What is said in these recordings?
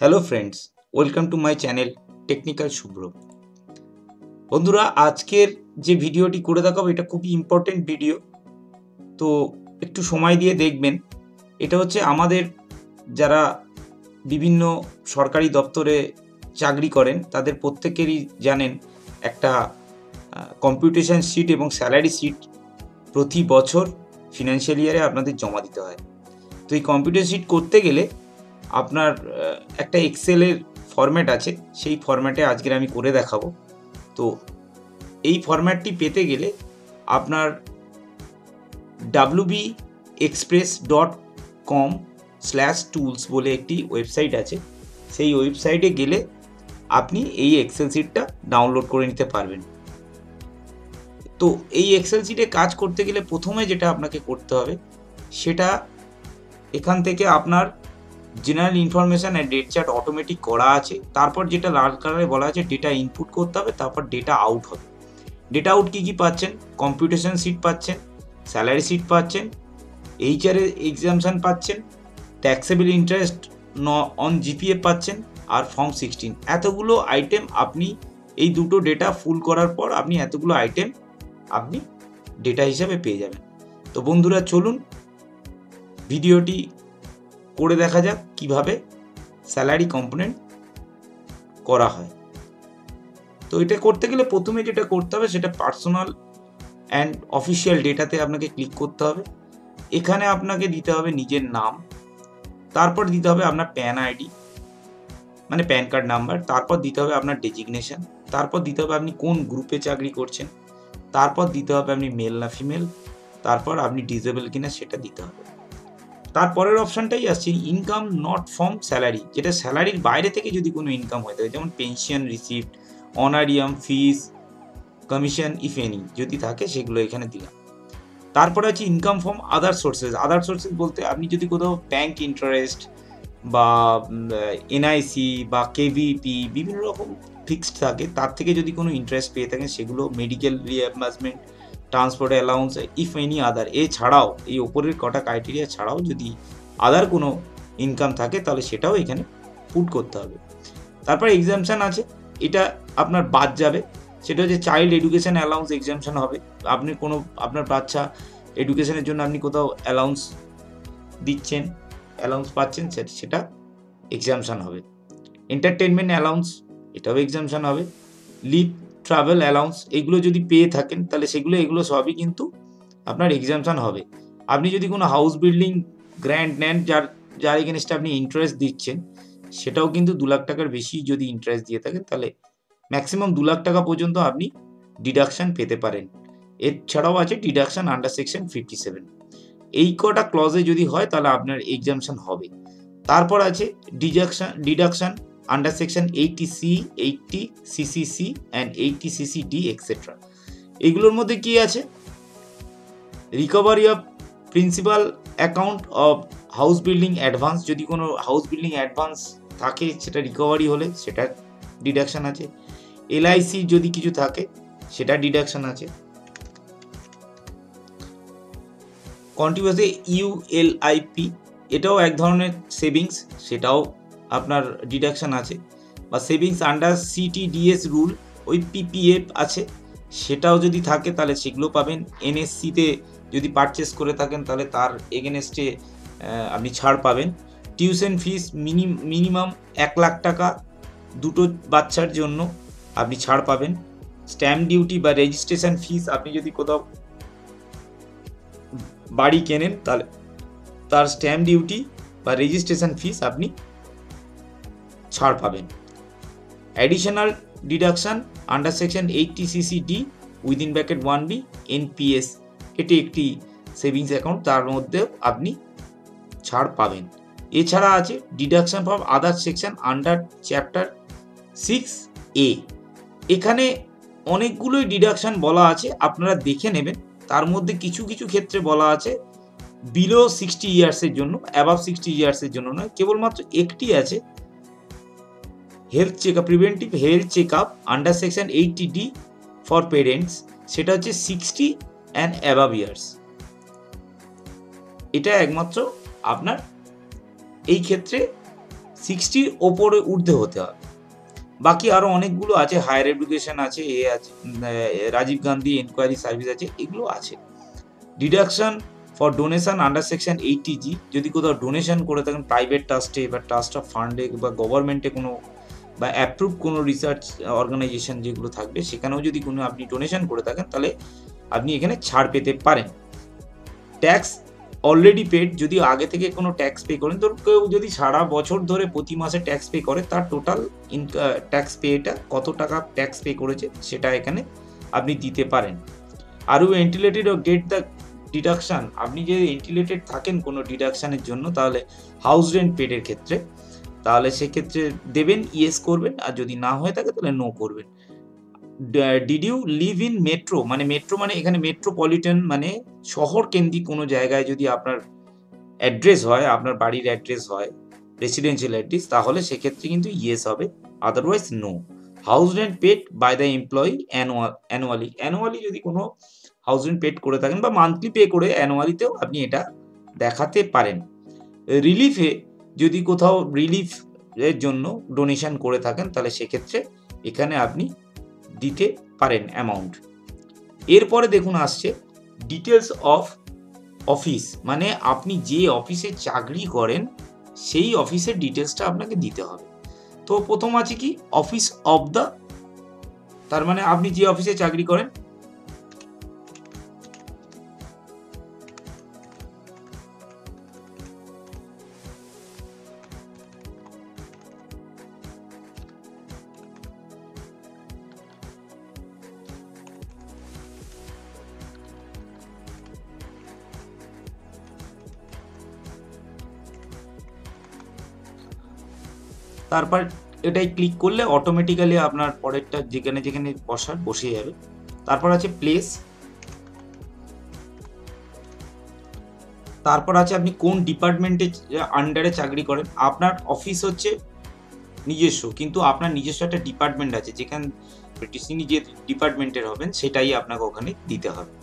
Hello friends, welcome to my channel technical Shubhra. বন্ধুরা, আজকের যে ভিডিওটি করে দেখাবো এটা খুবই ইম্পর্টেন্ট ভিডিও, তো একটু সময় দিয়ে দেখবেন। এটা হচ্ছে আমাদের যারা বিভিন্ন সরকারি দপ্তরে চাকরি করেন তাদের প্রত্যেকেরই জানেন একটা কম্পিউটেশন শিট এবং স্যালারি শিট প্রতি বছর ফিনান্সিয়াল ইয়ারে আপনাদের জমা দিতে হয়। তো এই কম্পিউটার শিট করতে গেলে আপনার একটা এক্সেলের ফরম্যাট আছে, সেই ফরম্যাটে আজকের আমি করে দেখাবো। তো এই ফরম্যাটটি পেতে গেলে আপনার wbexpress.com/tools বলে একটি ওয়েবসাইট আছে, সেই ওয়েবসাইটে গেলে আপনি এই এক্সেল শিটটা ডাউনলোড করে নিতে পারবেন। তো এই এক্সেল শিটে কাজ করতে গেলে প্রথমে যেটা আপনাকে করতে হবে সেটা এখান থেকে আপনার general information and date chart automatic করা আছে। তারপর যেটা লাল কালারে বলা আছে ডেটা ইনপুট করতে হবে, তারপর ডেটা আউট হবে। ডেটা আউট কী কী পাচ্ছেন? কম্পিউটেশন শিট পাচ্ছেন, স্যালারি শিট পাচ্ছেন, এইচআর এক্সামশন পাচ্ছেন, ট্যাক্সেবল ইন্টারেস্ট অন জিপিএ পাচ্ছেন, আর ফর্ম 16। এতগুলো আইটেম আপনি এই দুটো ডেটা ফুল করার পর আপনি এতগুলো আইটেম আপনি ডেটা হিসাবে পেয়ে যাবেন। তো বন্ধুরা, চলুন ভিডিওটি করে দেখা যাক কিভাবে স্যালারি কম্পোনেন্ট করা হয়। তো এটা করতে গেলে প্রথমে যেটা করতে হবে সেটা পার্সোনাল অ্যান্ড অফিসিয়াল ডেটাতে আপনাকে ক্লিক করতে হবে। এখানে আপনাকে দিতে হবে নিজের নাম, তারপর দিতে হবে আপনার প্যান আইডি মানে প্যান কার্ড নাম্বার, তারপর দিতে হবে আপনার ডেজিগনেশন, তারপর দিতে হবে আপনি কোন গ্রুপে চাকরি করছেন, তারপর দিতে হবে আপনি মেল না ফিমেল, তারপর আপনি ডিসেবল কিনা সেটা দিতে হবে। তারপরের অপশানটাই আসছে ইনকাম নট ফ্রম স্যালারি, যেটা স্যালারির বাইরে থেকে যদি কোনো ইনকাম হয়ে থাকে, যেমন pension receipt, honorarium, fees, commission if any যদি থাকে সেগুলো এখানে দিলাম। তারপরে আছে income from other sources. Other sources বলতে আপনি যদি কোথাও ব্যাংক ইন্টারেস্ট বা এনআইসি বা কেভিপি বিভিন্ন রকম ফিক্সড থাকে, তার থেকে যদি কোনো ইন্টারেস্ট পেয়ে থাকেন সেগুলো, medical reimbursement, transport allowance, if any other, এছাড়াও এই ওপরের কটা ক্রাইটেরিয়া ছাড়াও যদি আদার কোনো ইনকাম থাকে তাহলে সেটাও এখানে পুট করতে হবে। তারপর এক্সামশন আছে, এটা আপনার বাদ যাবে, সেটা হচ্ছে চাইল্ড এডুকেশন অ্যালাউন্স এক্সামশন হবে। আপনি কোনো আপনার বাচ্চা এডুকেশনের জন্য আপনি কোথাও অ্যালাউন্স দিচ্ছেন, অ্যালাউন্স পাচ্ছেন, সেটা এক্সামশন হবে। এন্টারটেনমেন্ট অ্যালাউন্স, এটাও এক্সামশন হবে। লিভ, ট্রাভেল অ্যালাউন্স, এগুলো যদি পেয়ে থাকেন তাহলে এগুলো সবই কিন্তু আপনার এক্সামশন হবে। আপনি যদি কোনো হাউস বিল্ডিং গ্র্যান্ট নেন যার এগেনস্টে আপনি ইন্টারেস্ট দিচ্ছেন, সেটাও কিন্তু 2 লাখ টাকার বেশি যদি ইন্টারেস্ট দিয়ে থাকেন তাহলে ম্যাক্সিমাম 2 লাখ টাকা পর্যন্ত আপনি ডিডাকশান পেতে পারেন। এছাড়াও আছে ডিডাকশান আন্ডার সেকশন 57। এই কটা ক্লজে যদি হয় তাহলে আপনার এক্সামশন হবে। তারপর আছে deduction under section 80C, 80CCC and 80CCD etcetera. এগুলোর মধ্যে কি আছে? Recovery of principal account of house building advance, যদি কোনো হাউস বিল্ডিং অ্যাডভান্স থাকে সেটা রিকভারি হলে সেটা ডিডাকশান আছে। এলআইসি যদি কিছু থাকে সেটা ডিডাকশান আছে। কন্টিনিউয়াসলি ইউএলআইপি, এটাও এক ধরনের সেভিংস, সেটাও আপনার ডিডাকশান আছে। বা সেভিংস আন্ডার সিটিডিএস রুল, ওই পিপিএফ আছে, সেটাও যদি থাকে তাহলে সেগুলো পাবেন। এনএসসিতে যদি পারচেস করে থাকেন তাহলে তার এগেনস্টে আপনি ছাড় পাবেন। টিউশন ফিস মিনিমাম 1 লাখ টাকা দুটো বাচ্চার জন্য আপনি ছাড় পাবেন। স্ট্যাম্প ডিউটি বা রেজিস্ট্রেশন ফিস, আপনি যদি কোথাও বাড়ি কেনেন তাহলে তার স্ট্যাম্প ডিউটি বা রেজিস্ট্রেশন ফিস আপনি ছাড় পাবেন। Additional deduction under section 80CCD within bracket 1B NPS, এটি একটি সেভিংস অ্যাকাউন্ট, তার মধ্যেও আপনি ছাড় পাবেন। এছাড়া আছে deduction from other section under chapter 6A। এখানে অনেকগুলোই ডিডাকশান বলা আছে, আপনারা দেখে নেবেন। তার মধ্যে কিছু কিছু ক্ষেত্রে বলা আছে বিলো 60 ইয়ার্সের জন্য, অ্যাবাভ 60 ইয়ার্সের জন্য নয়, কেবলমাত্র একটি আছে health checkup, preventive health checkup under section 80D for parents, সেটা হচ্ছে 60 অ্যান্ড অ্যাবাভ ইয়ার্স। এটা একমাত্র আপনার এই ক্ষেত্রে 60 ওপরে ঊর্ধ্বে হতে হবে। বাকি আরো অনেকগুলো আছে, হায়ার এডুকেশন আছে, এ আছে, রাজীব গান্ধী এনকোয়ারি সার্ভিস আছে, এগুলো আছে। Deduction for donation under section 80G, যদি কোথাও ডোনেশন করে থাকেন প্রাইভেট ট্রাস্টে বা ট্রাস্ট অফ ফান্ডে বা গভর্নমেন্টে কোনো বা অ্যাপ্রুভ কোনো রিসার্চ অর্গানাইজেশন যেগুলো থাকবে সেখানেও যদি কোনো আপনি ডোনেশন করে থাকেন তাহলে আপনি এখানে ছাড় পেতে পারেন। ট্যাক্স অলরেডি পেড, যদি আগে থেকে কোনো ট্যাক্স পে করেন, তো কেউ যদি সারা বছর ধরে প্রতি মাসে ট্যাক্স পে করে তার টোটাল ট্যাক্স পেটা কত টাকা ট্যাক্স পে করেছে সেটা এখানে আপনি দিতে পারেন। Are you entitled to get the deduction, আপনি যদি এন্টিলেটেড থাকেন কোনো ডিডাকশানের জন্য তাহলে হাউস রেন্ট পেডের ক্ষেত্রে, তাহলে সেক্ষেত্রে দেবেন, ইয়েস করবেন, আর যদি না হয়ে থাকে তাহলে নো করবেন। Did you live in metro, মানে মেট্রো মানে এখানে মেট্রোপলিটন মানে শহর কেন্দ্রিক কোনো জায়গায় যদি আপনার অ্যাড্রেস হয়, আপনার বাড়ির অ্যাড্রেস হয় রেসিডেন্সিয়াল অ্যাড্রেস, তাহলে সেক্ষেত্রে কিন্তু ইয়েস হবে, otherwise no. House rent paid by the employee annually যদি কোনো হাউস রেন্ট পেড করে থাকেন বা মান্থলি পে করে অ্যানুয়ালিতেও আপনি এটা দেখাতে পারেন। রিলিফে যদি কোথাও রিলিফ এর জন্য ডোনেশন করে থাকেন তাহলে সেক্ষেত্রে এখানে আপনি দিতে পারেন অ্যামাউন্ট। এরপরে দেখুন আসছে ডিটেলস অফ অফিস, মানে আপনি যে অফিসে চাকরি করেন সেই অফিসের ডিটেলসটা আপনাকে দিতে হবে। তো প্রথম আছে কি অফিস অফ দ্য, তার মানে আপনি যে অফিসে চাকরি করেন তারপর এটাই ক্লিক করলে অটোমেটিক্যালি আপনার পরেরটা যেখানে যেখানে বসার বসে যাবে। তারপর আছে প্লেস, তারপর আছে আপনি কোন ডিপার্টমেন্টে আন্ডারে চাকরি করেন। আপনার অফিস হচ্ছে নিজস্ব, কিন্তু আপনার নিজস্ব একটা ডিপার্টমেন্ট আছে যেখানে তিনি যে ডিপার্টমেন্টের হবেন সেটাই আপনাকে ওখানে দিতে হবে।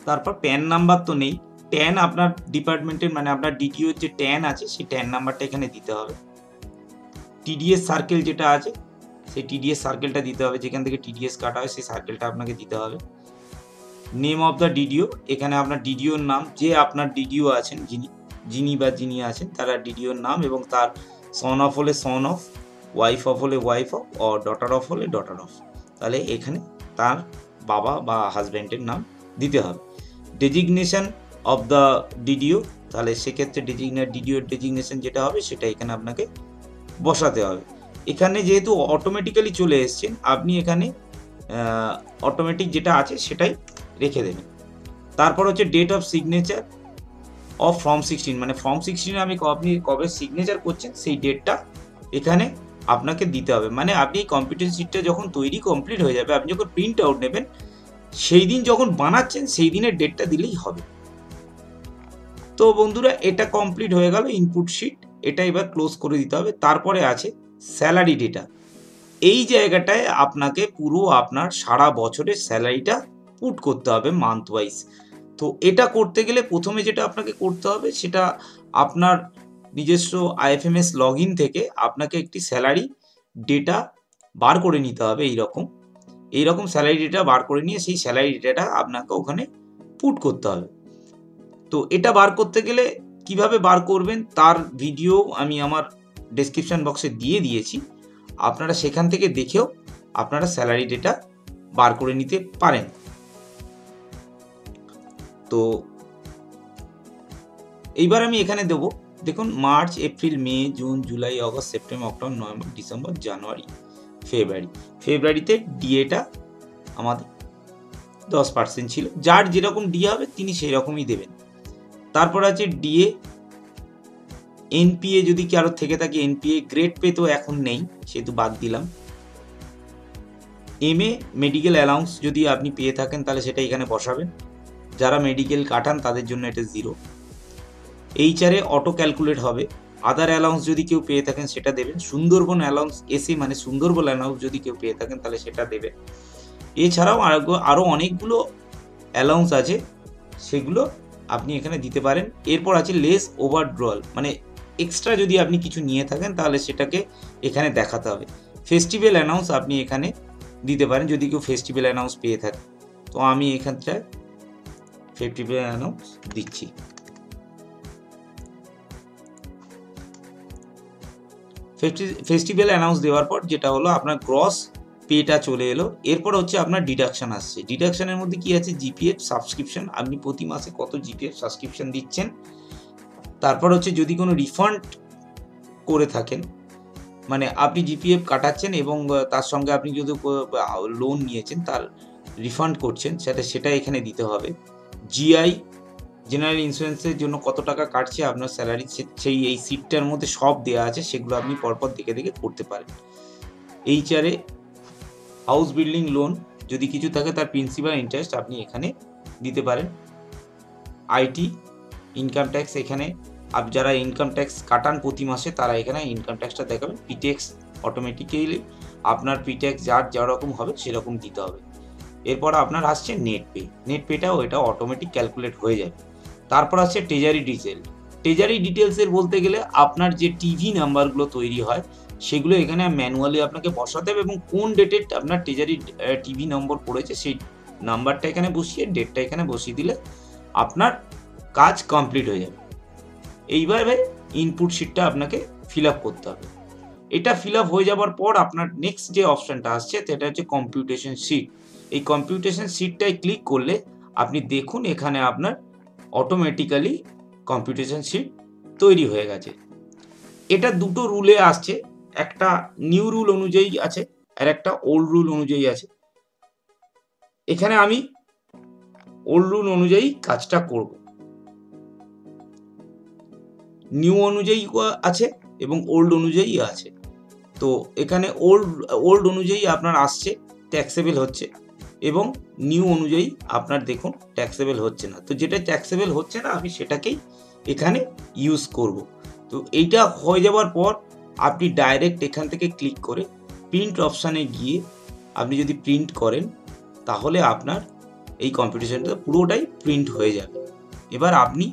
তারপর প্যান নাম্বার তো নেই, ট্যান আপনার ডিপার্টমেন্টের মানে আপনার ডিটিওর যে ট্যান আছে সেই ট্যান নাম্বারটা এখানে দিতে হবে। টিডিএস সার্কেল যেটা আছে সেই টিডিএস সার্কেলটা দিতে হবে, যেখান থেকে টিডিএস কাটা হয় সেই সার্কেলটা আপনাকে দিতে হবে। নেম অফ দ্য ডিডিও, এখানে আপনার ডিডিওর নাম, যে আপনার ডিডিও আছেন যিনি আছেন তারা ডিডিওর নাম, এবং তার সন অফ হলে সন অফ, ওয়াইফ অফ হলে ওয়াইফ অফ, ও ডটার অফ হলে ডটার অফ, তাহলে এখানে তার বাবা বা হাজব্যান্ডের নাম দিতে হবে। ডেজিগনেশন অফ দ্য ডিডিও, তাহলে সেক্ষেত্রে ডিডিওর ডেজিগনেশন যেটা হবে সেটা এখানে আপনাকে বসাতে হবে। এখানে যেহেতু অটোমেটিক্যালি চলে এসছেন আপনি এখানে অটোমেটিক যেটা আছে সেটাই রেখে দেবেন। তারপর হচ্ছে date of signature of form 16, মানে ফর্ম 16 আপনি কবে সিগনেচার করছেন সেই ডেটটা এখানে আপনাকে দিতে হবে। মানে আপনি এই কম্পিউটার শিটটা যখন তৈরি কমপ্লিট হয়ে যাবে, আপনি যখন প্রিন্ট আউট নেবেন সেই দিন যখন বানাচ্ছেন সেই দিনের ডেটটা দিলেই হবে। তো বন্ধুরা এটা কমপ্লিট হয়ে গেল ইনপুট শিট, এটা এবার ক্লোজ করে দিতে হবে। তারপরে আছে স্যালারি ডেটা, এই জায়গাটায় আপনাকে পুরো আপনার সারা বছরের স্যালারিটা পুট করতে হবে মান্থ ওয়াইজ। তো এটা করতে গেলে প্রথমে যেটা আপনাকে করতে হবে সেটা আপনার নিজস্ব আইএফএমএস লগ ইন থেকে আপনাকে একটি স্যালারি ডেটা বার করে নিতে হবে। এইরকম স্যালারি ডেটা বার করে নিয়ে সেই স্যালারি ডেটাটা আপনাকে ওখানে পুট করতে হবে। তো এটা বার করতে গেলে কিভাবে বার করবেন তার ভিডিও আমি আমার ডেসক্রিপশন বক্সে দিয়ে দিয়েছি, আপনারা সেখান থেকে দেখেও আপনারা স্যালারি ডেটা বার করে নিতে পারেন। তো এইবার আমি এখানে দেবো, দেখুন March, April, May, June, July, August, September, October, November, December, January, ফেব্রুয়ারিতে ডিএটা আমাদের 10% ছিল, যার যেরকম ডিএ হবে তিনি সেই রকমই দেবেন। তারপর আছে ডিএ, এনপিএ যদি কারোর থেকে থাকে এনপিএ, গ্রেড পে তো এখন নেই সেহেতু বাদ দিলাম। MA মেডিকেল অ্যালাউন্স যদি আপনি পেয়ে থাকেন তাহলে সেটা এখানে বসাবেন, যারা মেডিকেল কাটান তাদের জন্য এটা 0। HR অটো ক্যালকুলেট হবে। আদার অ্যালাউন্স যদি কেউ পেয়ে থাকেন সেটা দেবেন। সুন্দরবন অ্যালাউন্স SA মানে সুন্দরবন অ্যালাউন্স যদি কেউ পেয়ে থাকেন তাহলে সেটা দেবে। এছাড়াও আরও অনেকগুলো অ্যালাউন্স আছে, সেগুলো আপনি এখানে দিতে পারেন। এরপর আছে লেস ওভারড্রল, মানে এক্সট্রা যদি আপনি কিছু নিয়ে থাকেন তাহলে সেটাকে এখানে দেখাতে হবে। ফেস্টিভ্যাল অ্যানাউন্স আপনি এখানে দিতে পারেন যদি কেউ ফেস্টিভ্যাল অ্যানাউন্স পেয়ে থাকে। তো আমি এখানটায় ফেস্টিভ্যাল অ্যানাউন্স দিচ্ছি। ফেস্টিভ্যাল অ্যানাউন্স দেওয়ার পর যেটা হলো আপনার গ্রস পেটা চলে এলো। এরপর হচ্ছে আপনার ডিডাকশন আসছে। ডিডাকশনের মধ্যে কি আছে? GPF সাবস্ক্রিপশন, আপনি প্রতি মাসে কত GPF সাবস্ক্রিপশন দিচ্ছেন। তারপর হচ্ছে যদি কোনো রিফান্ড করে থাকেন, মানে আপনি GPF কাটাচ্ছেন এবং তার সঙ্গে আপনি যদি লোন নিয়েছেন তার রিফান্ড করছেন, সেটা এখানে দিতে হবে। GI জেনারেল ইন্স্যুরেন্সের জন্য কত টাকা কাটছে আপনার স্যালারি, এই সিটটার মধ্যে সব দেওয়া আছে, সেগুলো আপনি পরপর দেখে দেখে করতে পারেন। HR হাউস বিল্ডিং লোন যদি কিছু থাকে তার প্রিন্সিপাল ইন্টারেস্ট আপনি এখানে দিতে পারেন। IT ইনকাম ট্যাক্স, এখানে যারা ইনকাম ট্যাক্স কাটান প্রতি মাসে তারা এখানে ইনকাম ট্যাক্সটা দেখাবেন। PTAX অটোমেটিক্যালি আপনার PTAX যার যেরকম হবে সেরকম দিতে হবে। এরপর আপনার আসছে নেট পে। নেট পেটাও এটা অটোমেটিক ক্যালকুলেট হয়ে যাবে। তারপর আসছে ট্রেজারি ডিটেল। ট্রেজারি ডিটেলসের বলতে গেলে আপনার যে টিভি নাম্বারগুলো তৈরি হয় সেগুলো এখানে ম্যানুয়ালি আপনাকে বসাতে হবে এবং কোন ডেটে আপনার ট্রেজারি টিভি নম্বর পড়েছে সেই নাম্বারটা এখানে বসিয়ে ডেটটা এখানে বসিয়ে দিলে আপনার কাজ কমপ্লিট হয়ে যাবে। এইভাবে ইনপুট শিটটা আপনাকে ফিল আপ করতে হবে। এটা ফিল আপ হয়ে যাওয়ার পর আপনার নেক্সট যে অপশানটা আসছে সেটা হচ্ছে কম্পিউটেশন শিট। এই কম্পিউটেশন শিটটায় ক্লিক করলে আপনি দেখুন এখানে আপনার অটোমেটিক্যালি কম্পিউটেশন শিট তৈরি হয়ে গেছে। এটা দুটো রুলে আসছে, একটা নিউ রুল অনুযায়ী আছে আর একটা ওল্ড রুল অনুযায়ী আছে। এখানে আমি ওল্ড রুল অনুযায়ী কাজটা করব। নিউ অনুযায়ী আছে এবং ওল্ড অনুযায়ী আছে। তো এখানে ওল্ড অনুযায়ী আপনার আসছে ট্যাক্সেবল হচ্ছে এবং নিউ অনুযায়ী আপনার দেখুন ট্যাক্সেবল হচ্ছে না। তো যেটা ট্যাক্সেবল হচ্ছে না আমি সেটাকেই এখানে ইউজ করব। তো এইটা হয়ে যাওয়ার পর আপনি ডাইরেক্ট এখান থেকে ক্লিক করে প্রিন্ট অপশানে গিয়ে আপনি যদি প্রিন্ট করেন তাহলে আপনার এই কম্পিউটেশনটা পুরোটাই প্রিন্ট হয়ে যাবে। এবার আপনি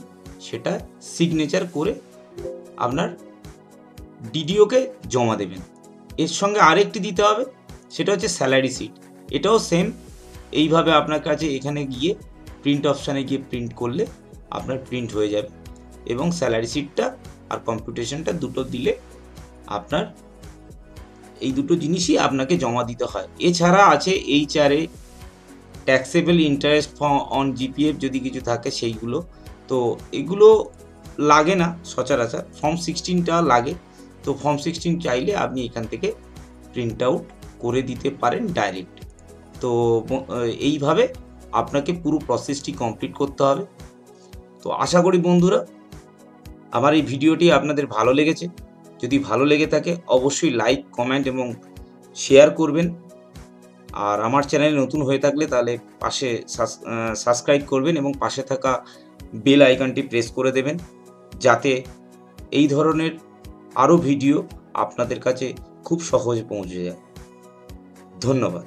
সেটা সিগনেচার করে আপনার DDOকে জমা দেবেন। এর সঙ্গে আরেকটি দিতে হবে, সেটা হচ্ছে স্যালারি শিট। এটাও সেম এইভাবে আপনার কাছে এখানে গিয়ে প্রিন্ট অপশানে গিয়ে প্রিন্ট করলে আপনার প্রিন্ট হয়ে যাবে এবং স্যালারি শিটটা আর কম্পিউটেশনটা দুটো দিলে আপনার এই দুটো জিনিসই আপনাকে জমা দিতে হয়। এছাড়া আছে HRA taxable interest on GPF যদি কিছু থাকে সেইগুলো। তো এগুলো লাগে না সচরাচর, ফর্ম 16টা লাগে। তো ফর্ম 16 চাইলে আপনি এখান থেকে প্রিন্ট আউট করে দিতে পারেন ডাইরেক্ট। তো এইভাবে আপনাকে পুরো প্রসেসটি কমপ্লিট করতে হবে। তো আশা করি বন্ধুরা আমার এই ভিডিওটি আপনাদের ভালো লেগেছে। যদি ভালো লেগে থাকে অবশ্যই লাইক, কমেন্ট এবং শেয়ার করবেন। আর আমার চ্যানেল নতুন হয়ে থাকলে তাহলে পাশে সাবস্ক্রাইব করবেন এবং পাশে থাকা বেল আইকনটি প্রেস করে দেবেন যাতে এই ধরনের আরও ভিডিও আপনাদের কাছে খুব সহজে পৌঁছে যায়। ধন্যবাদ।